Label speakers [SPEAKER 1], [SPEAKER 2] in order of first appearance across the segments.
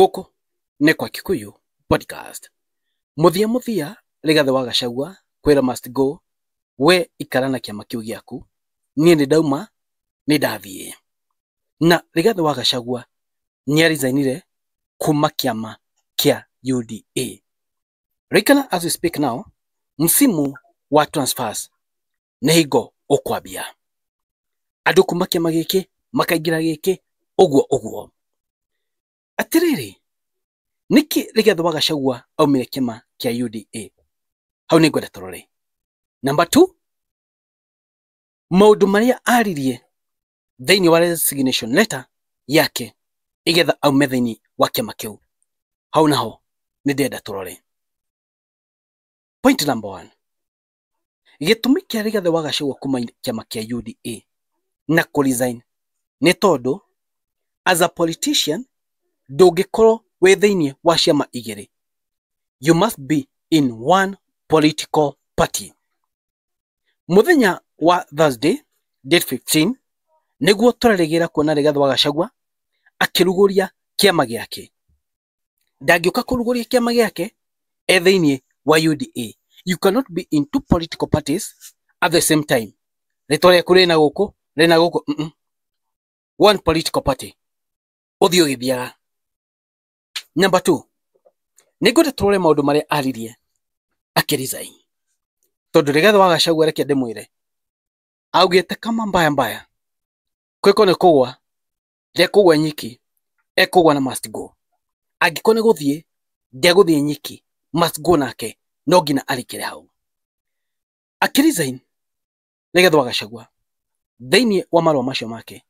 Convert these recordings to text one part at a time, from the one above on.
[SPEAKER 1] Gũkũ nĩ kwa Kikuyu podcast. Muthia Rigathi wa Gachagua kwĩra must go, we ikara na kĩama kĩu gĩaku, niĩ nĩ ndauma nĩ ndathiĩ. Na Rigathi wa Gachagua nĩ resignire kuma kĩama kĩa UDA. Rĩkana as we speak now, msimu wa transfers nĩ hingo ũkwambia. Andũ kuma kĩama gĩkĩ makaingĩra gĩkĩ ũguo. Atirĩrĩ, niki Rigathi wa Gachagua aumire kĩama kĩa UDA? Hau nĩ ngwenda tũrore. Number 2, maũndũ marĩa aririe thĩinĩ wa resignation letter yake igetha aume thĩinĩ wa kĩama kĩu. Hau naho nĩ ndĩrenda tũrore. Point number 1. Gĩtũmi kĩa Rigathi wa Gachagua kuma kĩama kĩa UDA na kũresign nĩ tondũ as a politician ndũngĩkorwo wĩ thĩinĩ wa ciama igĩrĩ. You must be in one political party. Mũthenya wa Thursday, date 15, nĩguo tũrarĩgĩra kuona Rigathi wa Gachagua akĩrugũria kĩama gĩake. Ndangĩũka kũrugũria kĩama gĩake thĩinĩ wa UDA. You cannot be in two political parties at the same time. Rĩtwa rĩaku rĩna gũkũ. One political party. Ũthiĩ ũgĩthiaga. Number 2, nĩngwenda tũrore maũndũ marĩa aririe akĩresign. Tondũ Rigathi wa Gachagua reke ndĩmwĩre, augĩte kama mbaya kwĩko nĩ kũgwa, ndekũgwa nyiki, ekũgwa na must go. Angĩkorwo nĩ gũthiĩ, ndegũthiĩ nyiki, must go nake no nginya arĩkĩre hau. Akĩresign Rigathi wa Gachagua thĩinĩ wa marũa macio make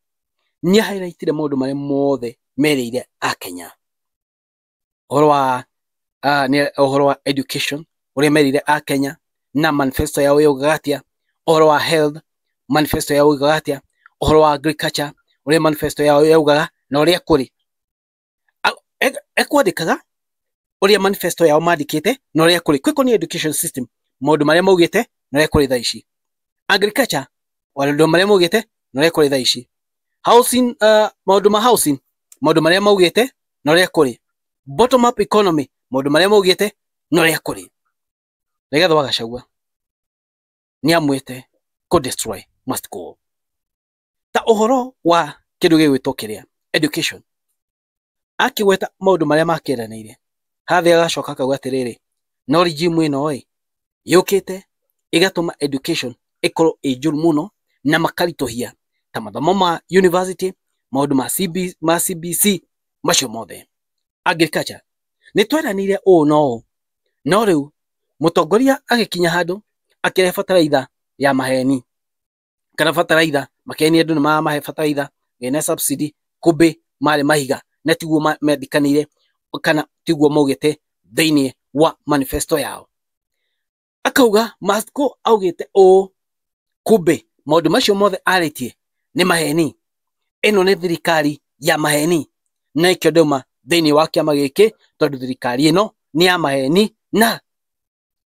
[SPEAKER 1] nĩ highlightire maũndũ marĩa mothe merĩire Akenya. Ũhoro wa education ũrĩa merĩire Akenya na manifesto yao yaugaga atĩa, ũhoro wa health manifesto yao yaugaga atĩa, ũhoro wa agriculture ũrĩa manifesto yao yaugaga na ũrĩa kũrĩ. Ekwandĩkaga ũrĩa manifesto yao mandĩkĩte na ũrĩa kũrĩ. Kwĩko ni education system, maũndũ marĩa maugĩte na ũrĩa kũrĩ thaa ici. Agriculture, maũndũ marĩa maugĩte na ũrĩa kũrĩ thaa ici. Housing, maũndũ ma housing, maũndũ marĩa maugĩte na ũrĩa kũrĩ. Bottom up economy, maũndũ marĩa maugĩte na ũrĩa kũrĩ. Rigathi wa Gachagua nĩ amwĩte destroy must go. Ta ũhoro wa kĩndũ gĩgwĩtwo kĩrĩa education, akĩgweta maũndũ marĩa makĩranĩire. Hathĩ agacoka akauga atĩrĩrĩ, no regime ĩno yũkĩte ĩgatũma education ĩkorwo njũru mũno na makaritũhia ta mathomo ma university, maũndũ ma CBC macio mothe. Agriculture, nĩ tweranĩire no rĩu mũtongoria agĩkinya handũ akĩrehe bataraitha ya maheni, kana bataraitha makeni andũ nĩ mamahe bataraitha ĩna subsidy, kumbe marĩ mahiga na tiguo mendikanĩire kana tiguo maugĩte thĩinĩ wa manifesto yao. Akauga must go, augĩte kumbe maũndũ macio mothe arĩtie nĩ maheni. Ĩno nĩ thirikari ya maheni, na ikĩo ndauma thĩinĩ wa kĩama gĩkĩ tondũ thirikari ĩno nĩ ya maheni na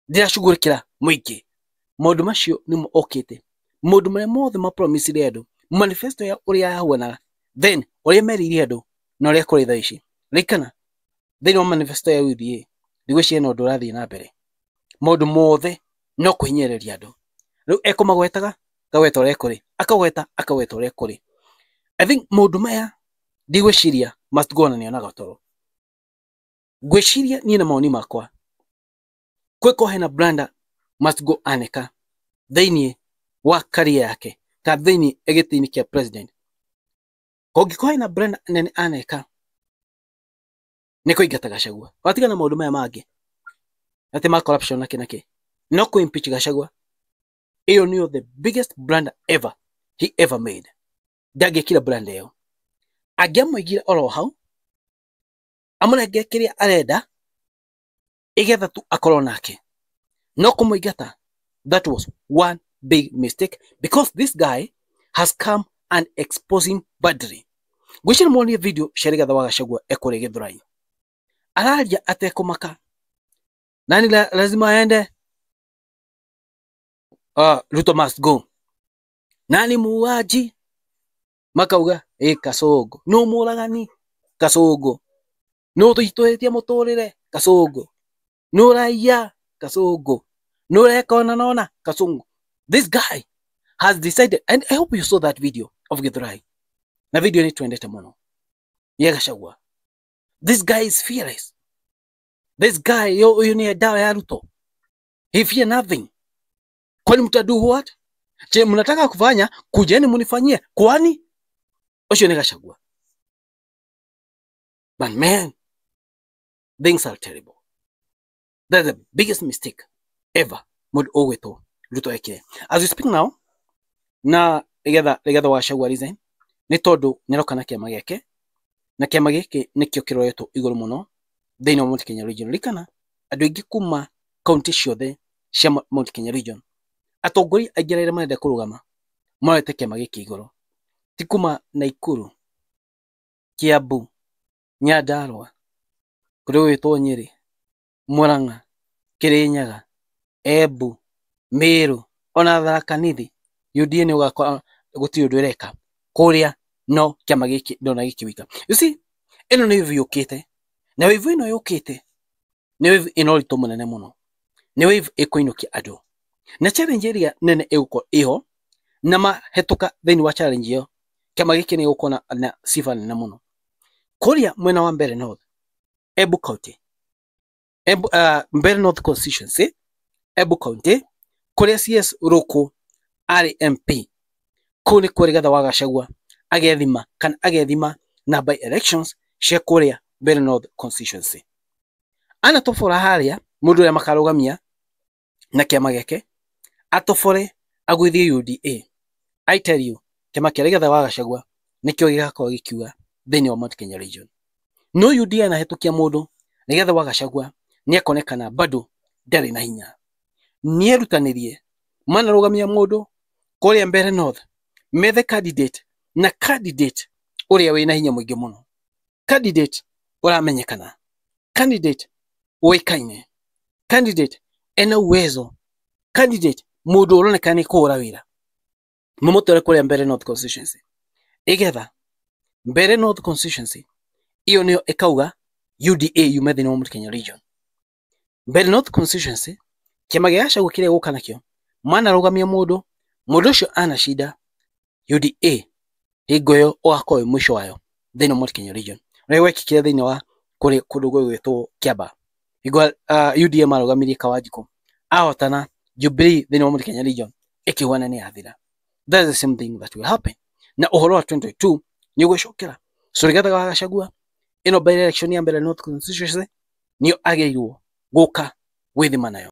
[SPEAKER 1] ndiracugurĩkĩra mũingĩ. Maũndũ macio nĩmo okĩte, maũndũ marĩa mothe mapromisire andũ, manifesto ya ũrĩa yahuanaga, then ũrĩa merĩire andũ na ũrĩa kũrĩ thaa ici. Rĩkana thĩinĩ wa manifesto ya UDA ndigwĩciria no ũndũ ũrathiĩ na mbere. Maũndũ mothe no kũhinyĩrĩria andũ. Rĩu ekũmagwetaga kagweta ũrĩa kũrĩ, akagweta ũrĩa kũrĩ. I think maũndũ maya ndigwĩciria must go na nĩonaga toro. Ngwĩciria niĩ na maoni makwa, kwĩko hena Brenda must go aneka thĩinĩ wa career yake, ka thĩinĩ gĩtĩ-inĩ kĩa president. Kũngĩkorwo hena Brenda nene aneka, nĩ kũingata Gachagua. Watiga na maũndũ maya mangĩ atĩ ma corruption na kĩ no kũ-impeach Gachagua. Iyo nĩyo the biggest blunder he ever made. Ndangĩkire blunder ĩyo. Angĩamũigire oro hau amũnenge kĩrĩa arenda igetha tu akorwo nake, no kũmũingata, that was one big mistake, because this guy has come and exposed him badly. Ngwĩciria muonie video cia Rigathi wa Gachagua ekũrĩa Gĩthũrai, araria atekũmaka. Nani lazima aende? Ruto must go. Nani muuaji? Makauga Kasongo no mũragani. Kasongo no tuitoetie muturire Kasongo, no raiya Kasongo, no rekona nona Kasongo. This guy has decided, and I hope you saw that video of Githurai. Na video ni tuendete muno. Gachagua. This guy is fearless. This guy, you ni dawa ya Ruto. He fear nothing. Kwani mtadu what? Je, mnataka kufanya, kujeni munifanyie. Kwani? Osho ni Gachagua. But man, things are terrible. That's the biggest mistake ever. Mod Oweto Ruto ekire. As we speak now, na legatha wa Gachagua resign, ni tondu nirokana kiama giake, na kiama giki nikio kiroretwo iguru muno thiini wa Mount Kenya region. Rikana andu aingi kuma county ciothe cia Mount Kenya region, atongori aingi arĩa marenda kurugama marete kiama giki iguru, ti kuma Naikuru, Kiambu, Nyandarua, kuri witwo Nyeri, Murang'a, Kirinyaga, Embu, Meru, ona Tharaka Nithi. UDA ni ugakora guti undu ireka kuria no kiama giki ndona giki wika. You see, eno ni wave yukite, na wave ino yukite ni wave ino rito munene muno, ni wave ikuinukia andu, na challenge iria nene iguko iho na mahetuka thiini wa challenge iyo. Kiama giki ni gukona na sifa nene muno kuria mwena wa Mbeere North, Embu County, Mbeere North constituency, Embu County, kuria CS Ruku ari MP, kuni kuri gatha wa Gachagua agethima kana agethima na by elections cia kuria Mbeere North constituency. Ana tofora haria mundu uria makarugamia na kiama gike atofore agwithie UDA. I tell you, kiama kia gatha wa Gachagua nikio gigakorwo gikiuga thiini wa Mount Kenya region. No UDA na hetukia mundu gatha wa Gachagua ni akonekana bado ndari na hinya, ni erutanirie manarugamia mundu kuria Mbeere North methe candidate na candidate uria wina hinya mwingi muno, candidate uramenyekana, candidate uikaine, candidate ena uwezo, candidate mundu uronekana ni kuura wira mumutore kuria Mbeere North constituency. Igetha Mbeere North constituency iyo niyo ikauga UDA yume thiini wa Mount Kenya region. Mbeere North constituency kiama gia Gachagua kiria guka nakio manarugamia mundu ucio ana shida, UDA hingoyo ugakorwo mwisho wayo thiini wa Mount Kenya region. Rewe kikire thiini wa kuri kundu gwitwo Kiamba, UDA marugamirie Kawanjiku ahotana, Jubilee thiini wa Mount Kenya region ikiwana ni athira. That is the same thing that will happen. Na uhoro wa 2022 ni ugwicokera. So rigatha wa Gachagua ino by election ya Mbeere North constituency niyo ageirwo guka gwithima nayo.